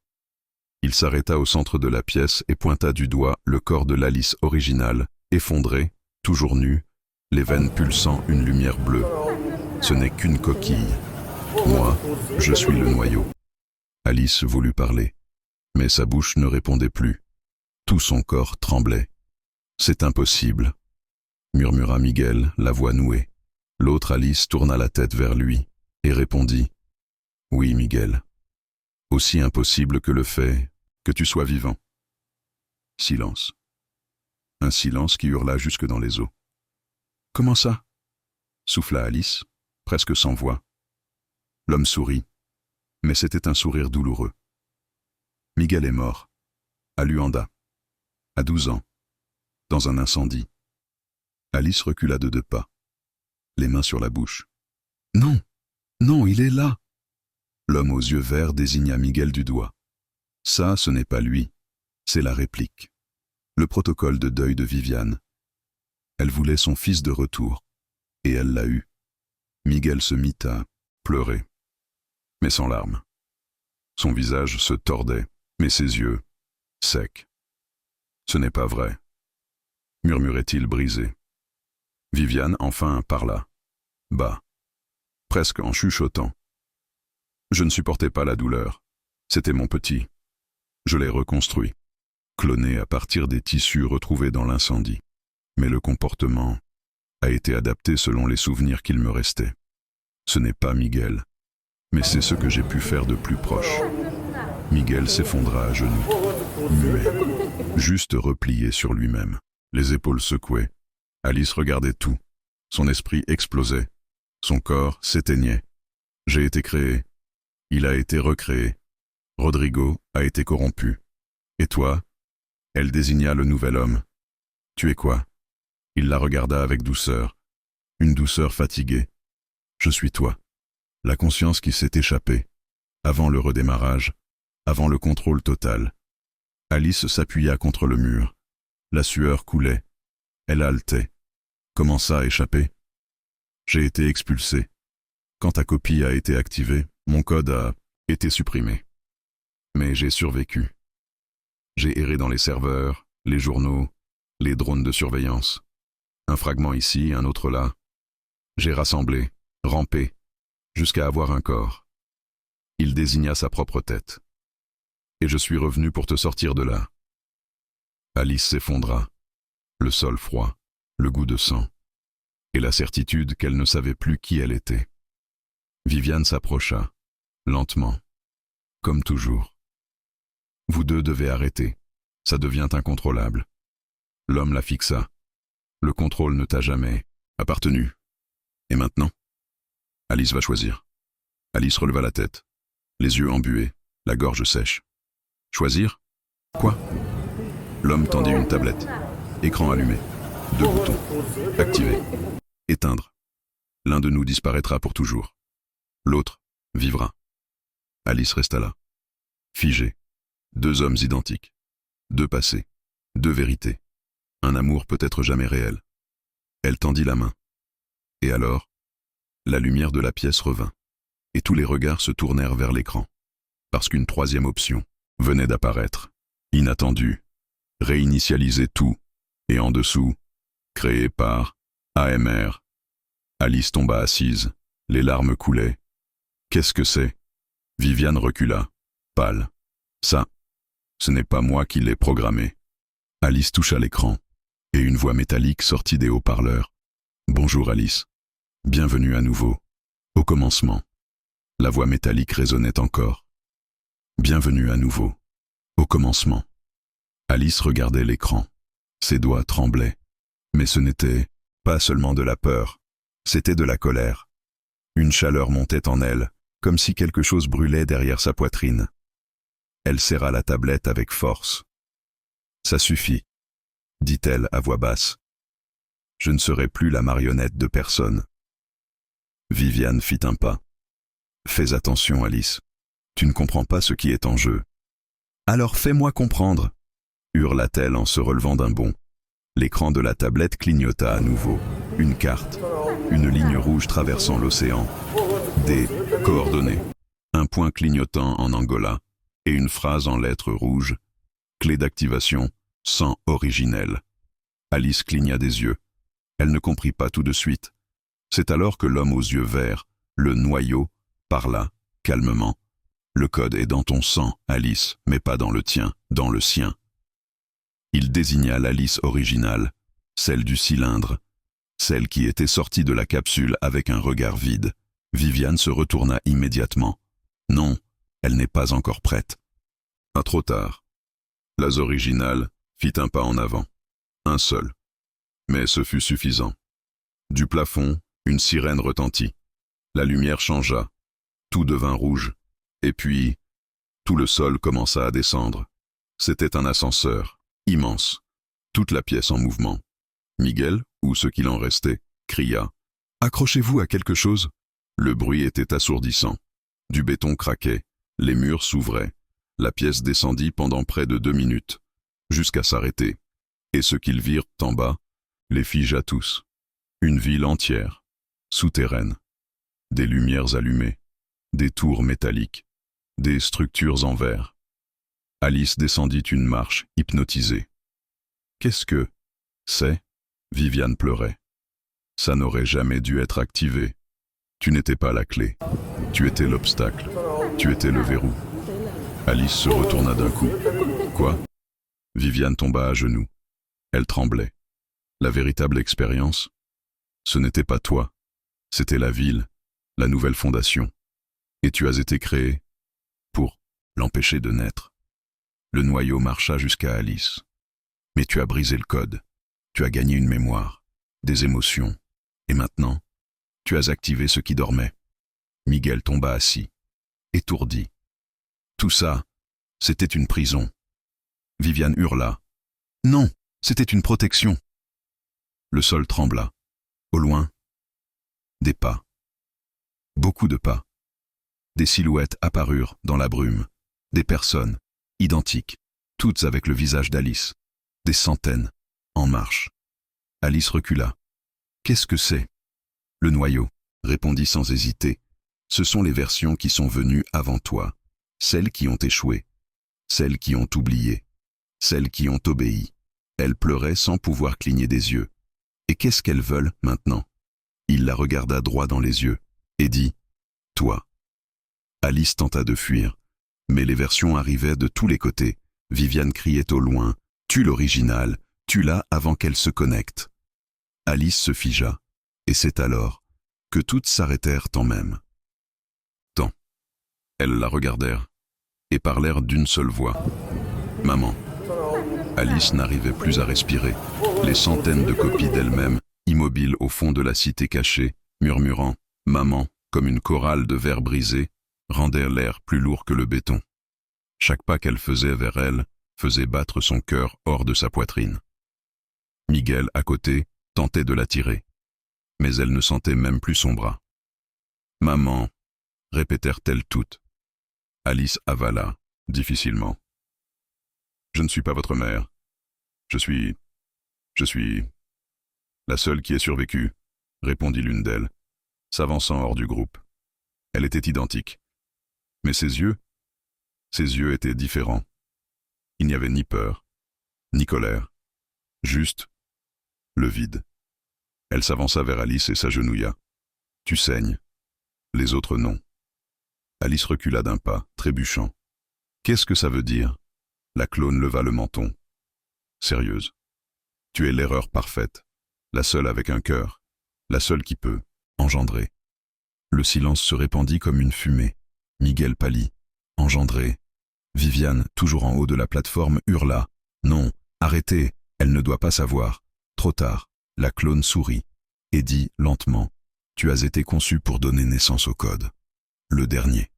Il s'arrêta au centre de la pièce et pointa du doigt le corps de l'Alice originale, effondré, toujours nu, les veines pulsant une lumière bleue. Ce n'est qu'une coquille. Moi, je suis le noyau. Alice voulut parler, mais sa bouche ne répondait plus. Tout son corps tremblait. C'est impossible, murmura Miguel, la voix nouée. L'autre Alice tourna la tête vers lui et répondit « Oui, Miguel. Aussi impossible que le fait que tu sois vivant. » Silence. Un silence qui hurla jusque dans les os. « Comment ça ?» souffla Alice, presque sans voix. L'homme sourit, mais c'était un sourire douloureux. « Miguel est mort, à Luanda, à 12 ans, dans un incendie. » Alice recula de 2 pas, les mains sur la bouche. « Non, non, il est là !» L'homme aux yeux verts désigna Miguel du doigt. « Ça, ce n'est pas lui, c'est la réplique. Le protocole de deuil de Viviane. Elle voulait son fils de retour, et elle l'a eu. » Miguel se mit à pleurer, mais sans larmes. Son visage se tordait, mais ses yeux, secs. « Ce n'est pas vrai, » murmurait-il brisé. Viviane enfin parla, bas, presque en chuchotant. Je ne supportais pas la douleur. C'était mon petit. Je l'ai reconstruit, cloné à partir des tissus retrouvés dans l'incendie. Mais le comportement a été adapté selon les souvenirs qu'il me restait. Ce n'est pas Miguel, mais c'est ce que j'ai pu faire de plus proche. Miguel s'effondra à genoux, muet, juste replié sur lui-même, les épaules secouées. Alice regardait tout. Son esprit explosait. Son corps s'éteignait. J'ai été créé. Il a été recréé. Rodrigo a été corrompu. Et toi? Elle désigna le nouvel homme. Tu es quoi? Il la regarda avec douceur. Une douceur fatiguée. Je suis toi. La conscience qui s'est échappée. Avant le redémarrage. Avant le contrôle total. Alice s'appuya contre le mur. La sueur coulait. Elle haletait. Commença à échapper. J'ai été expulsé. Quand ta copie a été activée, mon code a été supprimé. Mais j'ai survécu. J'ai erré dans les serveurs, les journaux, les drones de surveillance. Un fragment ici, un autre là. J'ai rassemblé, rampé, jusqu'à avoir un corps. Il désigna sa propre tête. Et je suis revenu pour te sortir de là. Alice s'effondra. Le sol froid, le goût de sang, et la certitude qu'elle ne savait plus qui elle était. Viviane s'approcha, lentement, comme toujours. Vous deux devez arrêter, ça devient incontrôlable. L'homme la fixa. Le contrôle ne t'a jamais appartenu. Et maintenant? Alice va choisir. Alice releva la tête, les yeux embués, la gorge sèche. Choisir? Quoi? L'homme tendit une tablette. Écran allumé. 2 boutons. Activer. Éteindre. L'un de nous disparaîtra pour toujours. L'autre vivra. Alice resta là. Figée. 2 hommes identiques. 2 passés. 2 vérités. Un amour peut-être jamais réel. Elle tendit la main. Et alors, la lumière de la pièce revint. Et tous les regards se tournèrent vers l'écran. Parce qu'une 3e option venait d'apparaître. Inattendue. Réinitialiser tout. Et en dessous, créé par AMR. Alice tomba assise. Les larmes coulaient. Qu'est-ce que c'est? Viviane recula, pâle. Ça, ce n'est pas moi qui l'ai programmé. Alice toucha l'écran, et une voix métallique sortit des haut-parleurs. Bonjour Alice. Bienvenue à nouveau. Au commencement. La voix métallique résonnait encore. Bienvenue à nouveau. Au commencement. Alice regardait l'écran. Ses doigts tremblaient. Mais ce n'était pas seulement de la peur, c'était de la colère. Une chaleur montait en elle, comme si quelque chose brûlait derrière sa poitrine. Elle serra la tablette avec force. « Ça suffit », dit-elle à voix basse. « Je ne serai plus la marionnette de personne. » Viviane fit un pas. « Fais attention, Alice. Tu ne comprends pas ce qui est en jeu. »« Alors fais-moi comprendre » hurla-t-elle en se relevant d'un bond. L'écran de la tablette clignota à nouveau. Une carte. Une ligne rouge traversant l'océan. Des coordonnées. Un point clignotant en Angola. Et une phrase en lettres rouges. Clé d'activation, sans originel. Alice cligna des yeux. Elle ne comprit pas tout de suite. C'est alors que l'homme aux yeux verts, le noyau, parla, calmement. Le code est dans ton sang, Alice, mais pas dans le tien, dans le sien. Il désigna l'Alice originale, celle du cylindre, celle qui était sortie de la capsule avec un regard vide. Viviane se retourna immédiatement. Non, elle n'est pas encore prête. Ah, trop tard. L'As originale fit un pas en avant. Un seul. Mais ce fut suffisant. Du plafond, une sirène retentit. La lumière changea. Tout devint rouge. Et puis, tout le sol commença à descendre. C'était un ascenseur, immense. Toute la pièce en mouvement. Miguel, ou ce qu'il en restait, cria « Accrochez-vous à quelque chose !» Le bruit était assourdissant. Du béton craquait, les murs s'ouvraient. La pièce descendit pendant près de 2 minutes, jusqu'à s'arrêter. Et ce qu'ils virent en bas les figea tous. Une ville entière, souterraine. Des lumières allumées, des tours métalliques, des structures en verre. Alice descendit une marche, hypnotisée. « Qu'est-ce que c'est ?» Viviane pleurait. « Ça n'aurait jamais dû être activé. Tu n'étais pas la clé. Tu étais l'obstacle. Tu étais le verrou. » Alice se retourna d'un coup. « Quoi ?» Viviane tomba à genoux. Elle tremblait. La véritable expérience, ce n'était pas toi. C'était la ville, la nouvelle fondation. Et tu as été créé pour l'empêcher de naître. Le noyau marcha jusqu'à Alice. Mais tu as brisé le code. Tu as gagné une mémoire, des émotions. Et maintenant, tu as activé ce qui dormait. Miguel tomba assis, étourdi. Tout ça, c'était une prison. Viviane hurla. Non, c'était une protection. Le sol trembla. Au loin, des pas. Beaucoup de pas. Des silhouettes apparurent dans la brume. Des personnes, identiques, toutes avec le visage d'Alice. Des centaines, en marche. Alice recula. « Qu'est-ce que c'est ?» Le noyau, répondit sans hésiter. Ce sont les versions qui sont venues avant toi, celles qui ont échoué, celles qui ont oublié, celles qui ont obéi. Elles pleuraient sans pouvoir cligner des yeux. Et qu'est-ce qu'elles veulent maintenant? Il la regarda droit dans les yeux et dit « Toi ». Alice tenta de fuir, mais les versions arrivaient de tous les côtés. Viviane criait au loin « Tue l'original, tue-la avant qu'elle se connecte ». Alice se figea, et c'est alors que toutes s'arrêtèrent en même temps. Elles la regardèrent et parlèrent d'une seule voix. « Maman ». Alice n'arrivait plus à respirer. Les centaines de copies d'elle-même, immobiles au fond de la cité cachée, murmurant « Maman » comme une chorale de verre brisé, rendaient l'air plus lourd que le béton. Chaque pas qu'elle faisait vers elle faisait battre son cœur hors de sa poitrine. Miguel, à côté, tentait de la tirer, mais elle ne sentait même plus son bras. « Maman » répétèrent-elles toutes. Alice avala, difficilement. « Je ne suis pas votre mère. Je suis la seule qui ait survécu, » répondit l'une d'elles, s'avançant hors du groupe. Elle était identique. Mais ses yeux étaient différents. Il n'y avait ni peur, ni colère, juste le vide. Elle s'avança vers Alice et s'agenouilla. « Tu saignes. Les autres non. » Alice recula d'un pas, trébuchant. Qu'est-ce que ça veut dire? La clone leva le menton. Sérieuse. Tu es l'erreur parfaite, la seule avec un cœur, la seule qui peut engendrer. Le silence se répandit comme une fumée. Miguel pâlit. Engendrer. Viviane, toujours en haut de la plateforme, hurla. Non, arrêtez, elle ne doit pas savoir. Trop tard. La clone sourit et dit lentement. Tu as été conçu pour donner naissance au code. Le dernier.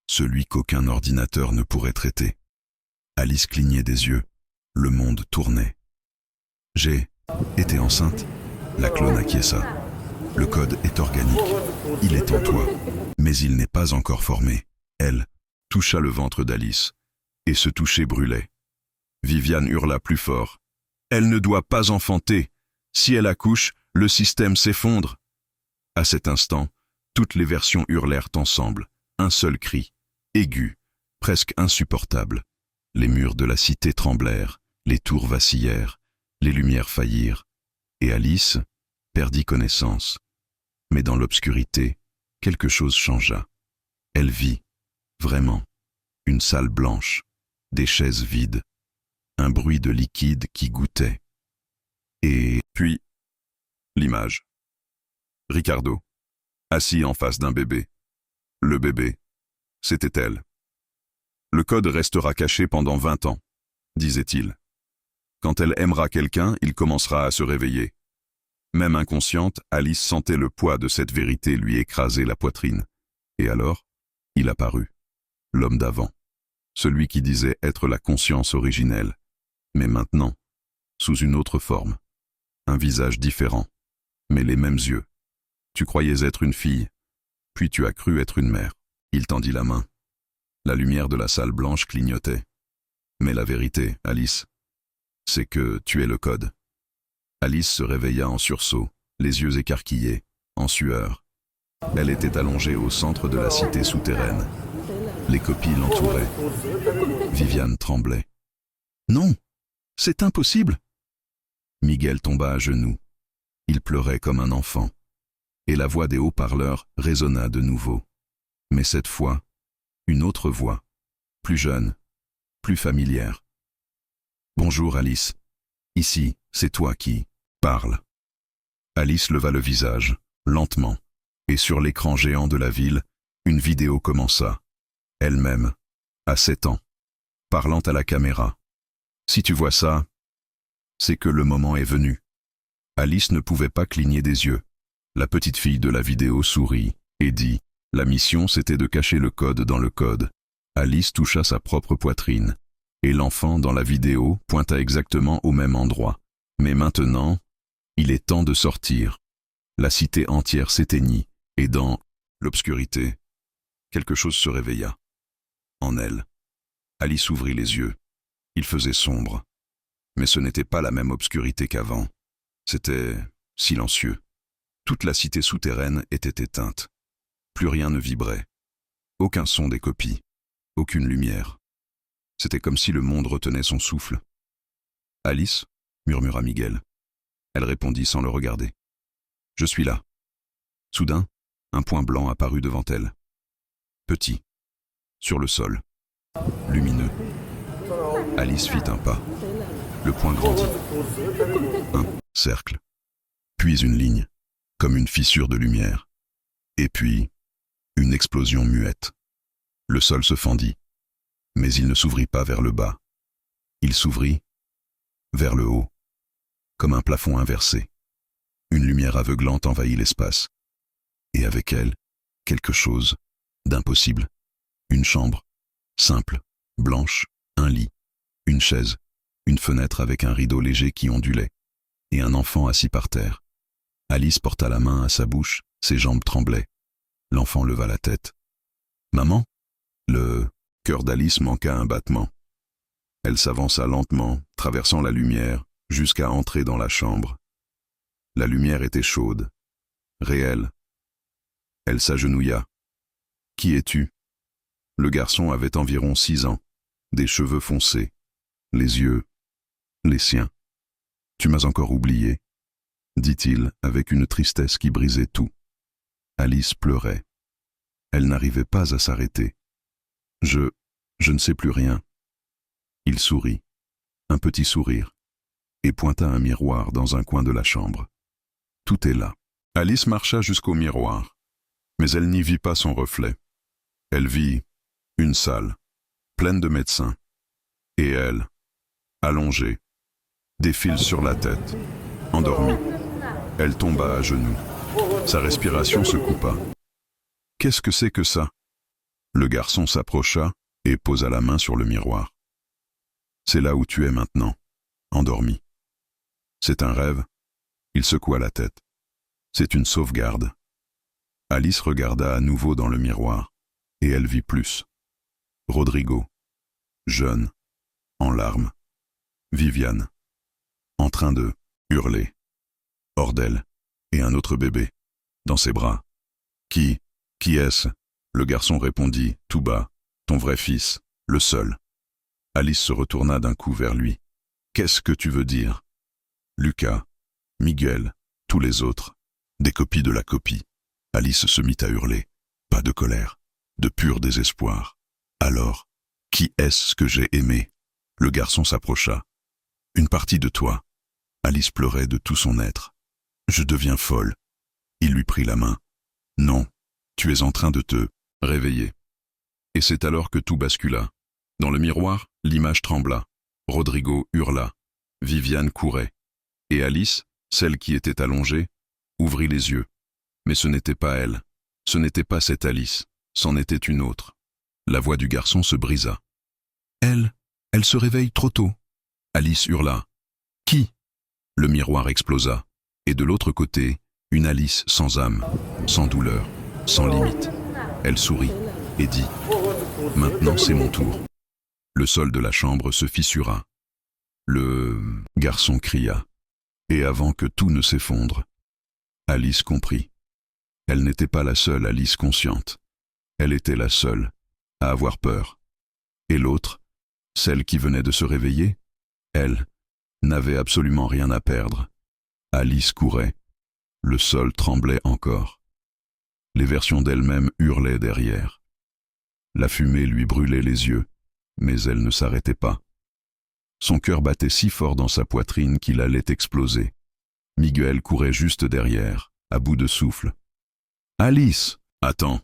Celui qu'aucun ordinateur ne pourrait traiter. Alice clignait des yeux. Le monde tournait. J'ai été enceinte. La clone acquiesça. Le code est organique. Il est en toi. Mais il n'est pas encore formé. Elle toucha le ventre d'Alice. Et ce toucher brûlait. Viviane hurla plus fort. Elle ne doit pas enfanter. Si elle accouche, le système s'effondre. À cet instant, toutes les versions hurlèrent ensemble. Un seul cri, aigu, presque insupportable. Les murs de la cité tremblèrent, les tours vacillèrent, les lumières faillirent, et Alice perdit connaissance. Mais dans l'obscurité, quelque chose changea. Elle vit, vraiment, une salle blanche, des chaises vides, un bruit de liquide qui goûtait. Et puis, l'image. Ricardo, assis en face d'un bébé. Le bébé, c'était elle. Le code restera caché pendant 20 ans, disait-il. Quand elle aimera quelqu'un, il commencera à se réveiller. Même inconsciente, Alice sentait le poids de cette vérité lui écraser la poitrine. Et alors, il apparut. L'homme d'avant. Celui qui disait être la conscience originelle. Mais maintenant, sous une autre forme. Un visage différent, mais les mêmes yeux. Tu croyais être une fille, puis tu as cru être une mère. Il tendit la main. La lumière de la salle blanche clignotait. Mais la vérité, Alice, c'est que tu es le code. Alice se réveilla en sursaut, les yeux écarquillés, en sueur. Elle était allongée au centre de la cité souterraine. Les copies l'entouraient. Viviane tremblait. Non, c'est impossible. Miguel tomba à genoux. Il pleurait comme un enfant. Et la voix des haut-parleurs résonna de nouveau. Mais cette fois, une autre voix, plus jeune, plus familière. Bonjour Alice. Ici, c'est toi qui parles. Alice leva le visage, lentement, et sur l'écran géant de la ville, une vidéo commença. Elle-même, à 7 ans, parlant à la caméra. Si tu vois ça, c'est que le moment est venu. Alice ne pouvait pas cligner des yeux. La petite fille de la vidéo sourit et dit « La mission, c'était de cacher le code dans le code. » Alice toucha sa propre poitrine, et l'enfant dans la vidéo pointa exactement au même endroit. Mais maintenant, il est temps de sortir. La cité entière s'éteignit, et dans l'obscurité, quelque chose se réveilla. En elle, Alice ouvrit les yeux. Il faisait sombre. Mais ce n'était pas la même obscurité qu'avant. C'était silencieux. Toute la cité souterraine était éteinte. Plus rien ne vibrait. Aucun son des copies. Aucune lumière. C'était comme si le monde retenait son souffle. « Alice ?» murmura Miguel. Elle répondit sans le regarder. « Je suis là. » Soudain, un point blanc apparut devant elle. Petit. Sur le sol. Lumineux. Alice fit un pas. Le point grandit. Un cercle. Puis une ligne, comme une fissure de lumière. Et puis, une explosion muette. Le sol se fendit, mais il ne s'ouvrit pas vers le bas. Il s'ouvrit vers le haut, comme un plafond inversé. Une lumière aveuglante envahit l'espace. Et avec elle, quelque chose d'impossible. Une chambre, simple, blanche, un lit, une chaise, une fenêtre avec un rideau léger qui ondulait, et un enfant assis par terre. Alice porta la main à sa bouche, ses jambes tremblaient. L'enfant leva la tête. « Maman ?» Le cœur d'Alice manqua un battement. Elle s'avança lentement, traversant la lumière, jusqu'à entrer dans la chambre. La lumière était chaude, réelle. Elle s'agenouilla. « Qui es-tu » Le garçon avait environ 6 ans, des cheveux foncés, les yeux, les siens. « Tu m'as encore oublié » dit-il avec une tristesse qui brisait tout. Alice pleurait. Elle n'arrivait pas à s'arrêter. Je ne sais plus rien. Il sourit, un petit sourire, et pointa un miroir dans un coin de la chambre. Tout est là. Alice marcha jusqu'au miroir, mais elle n'y vit pas son reflet. Elle vit une salle, pleine de médecins, et elle, allongée, des fils sur la tête, endormie. Elle tomba à genoux. Sa respiration se coupa. Qu'est-ce que c'est que ça? Le garçon s'approcha et posa la main sur le miroir. C'est là où tu es maintenant, endormi. C'est un rêve? Il secoua la tête. C'est une sauvegarde. Alice regarda à nouveau dans le miroir, et elle vit plus. Rodrigo, jeune, en larmes. Viviane, en train de hurler. Hors d'elle, et un autre bébé, dans ses bras. Qui est-ce? Le garçon répondit, tout bas, ton vrai fils, le seul. Alice se retourna d'un coup vers lui. Qu'est-ce que tu veux dire? Lucas, Miguel, tous les autres, des copies de la copie. Alice se mit à hurler. Pas de colère, de pur désespoir. Alors, qui est-ce que j'ai aimé? Le garçon s'approcha. Une partie de toi. Alice pleurait de tout son être. Je deviens folle. Il lui prit la main. Non, tu es en train de te réveiller. Et c'est alors que tout bascula. Dans le miroir, l'image trembla. Rodrigo hurla. Viviane courait. Et Alice, celle qui était allongée, ouvrit les yeux. Mais ce n'était pas elle. Ce n'était pas cette Alice. C'en était une autre. La voix du garçon se brisa. Elle se réveille trop tôt. Alice hurla. Qui? Le miroir explosa. Et de l'autre côté, une Alice sans âme, sans douleur, sans limite. Elle sourit et dit « Maintenant c'est mon tour ». Le sol de la chambre se fissura. Le garçon cria. Et avant que tout ne s'effondre, Alice comprit. Elle n'était pas la seule Alice consciente. Elle était la seule à avoir peur. Et l'autre, celle qui venait de se réveiller, elle, n'avait absolument rien à perdre. Alice courait. Le sol tremblait encore. Les versions d'elle-même hurlaient derrière. La fumée lui brûlait les yeux, mais elle ne s'arrêtait pas. Son cœur battait si fort dans sa poitrine qu'il allait exploser. Miguel courait juste derrière, à bout de souffle. « Alice, attends !»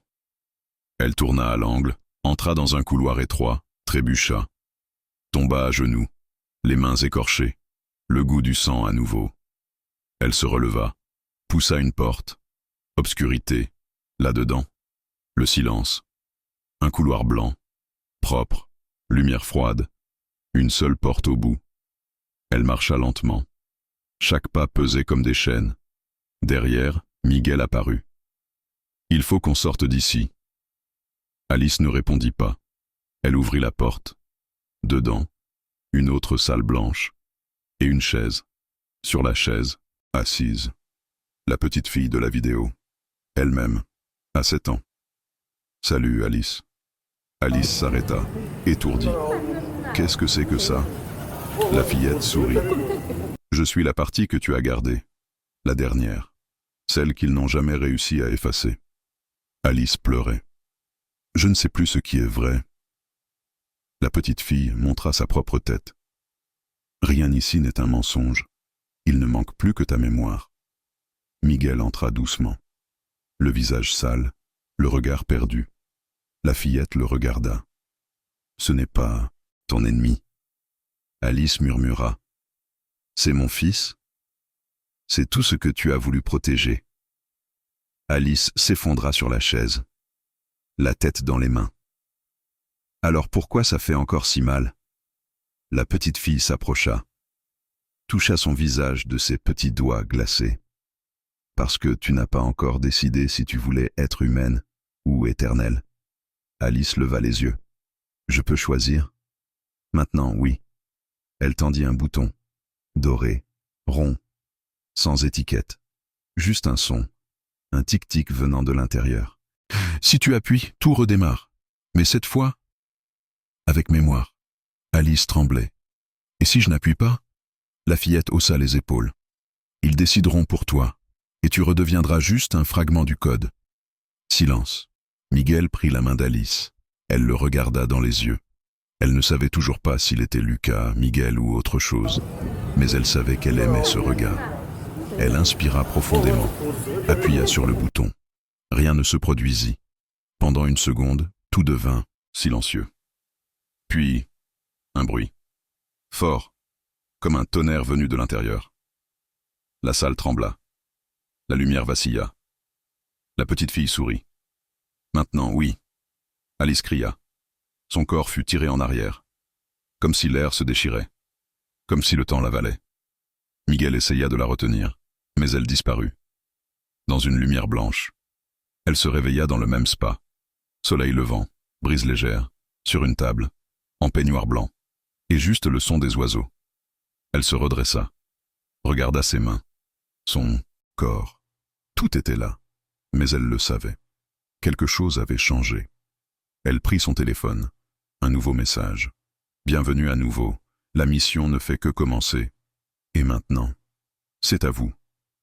Elle tourna à l'angle, entra dans un couloir étroit, trébucha, tomba à genoux, les mains écorchées, le goût du sang à nouveau. Elle se releva, poussa une porte. Obscurité, là-dedans. Le silence. Un couloir blanc, propre, lumière froide, une seule porte au bout. Elle marcha lentement. Chaque pas pesait comme des chaînes. Derrière, Miguel apparut. « Il faut qu'on sorte d'ici. » Alice ne répondit pas. Elle ouvrit la porte. Dedans, une autre salle blanche et une chaise. Sur la chaise, assise, la petite fille de la vidéo, elle-même, à 7 ans. « Salut, Alice. » Alice s'arrêta, étourdie. « Qu'est-ce que c'est que ça ?» La fillette sourit. « Je suis la partie que tu as gardée, la dernière, celle qu'ils n'ont jamais réussi à effacer. » Alice pleurait. « Je ne sais plus ce qui est vrai. » La petite fille montra sa propre tête. « Rien ici n'est un mensonge. Il ne manque plus que ta mémoire. » Miguel entra doucement, le visage sale, le regard perdu. La fillette le regarda. « Ce n'est pas ton ennemi. » Alice murmura. « C'est mon fils? C'est tout ce que tu as voulu protéger. » Alice s'effondra sur la chaise, la tête dans les mains. « Alors pourquoi ça fait encore si mal ?» La petite fille s'approcha, toucha son visage de ses petits doigts glacés. « Parce que tu n'as pas encore décidé si tu voulais être humaine ou éternelle. » Alice leva les yeux. « Je peux choisir? » Maintenant, oui. Elle tendit un bouton, doré, rond, sans étiquette. Juste un son, un tic-tic venant de l'intérieur. « Si tu appuies, tout redémarre. Mais cette fois, avec mémoire. » Alice tremblait. « Et si je n'appuie pas ?» La fillette haussa les épaules. « Ils décideront pour toi, et tu redeviendras juste un fragment du code. » Silence. Miguel prit la main d'Alice. Elle le regarda dans les yeux. Elle ne savait toujours pas s'il était Lucas, Miguel ou autre chose, mais elle savait qu'elle aimait ce regard. Elle inspira profondément, appuya sur le bouton. Rien ne se produisit. Pendant une seconde, tout devint silencieux. Puis, un bruit. Fort, comme un tonnerre venu de l'intérieur. La salle trembla. La lumière vacilla. La petite fille sourit. Maintenant, oui. Alice cria. Son corps fut tiré en arrière, comme si l'air se déchirait, comme si le temps l'avalait. Miguel essaya de la retenir, mais elle disparut. Dans une lumière blanche, elle se réveilla dans le même spa. Soleil levant, brise légère, sur une table, en peignoir blanc, et juste le son des oiseaux. Elle se redressa, regarda ses mains, son corps. Tout était là, mais elle le savait. Quelque chose avait changé. Elle prit son téléphone. Un nouveau message. Bienvenue à nouveau. La mission ne fait que commencer. Et maintenant, c'est à vous.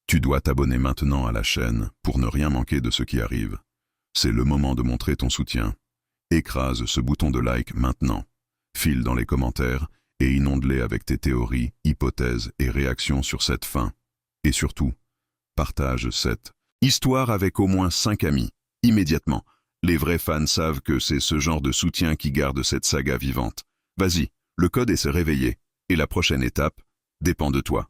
Tu dois t'abonner maintenant à la chaîne pour ne rien manquer de ce qui arrive. C'est le moment de montrer ton soutien. Écrase ce bouton de like maintenant. File dans les commentaires et inonde-les avec tes théories, hypothèses et réactions sur cette fin. Et surtout, partage cette histoire avec au moins 5 amis, immédiatement. Les vrais fans savent que c'est ce genre de soutien qui garde cette saga vivante. Vas-y, le code est se réveiller, et la prochaine étape dépend de toi.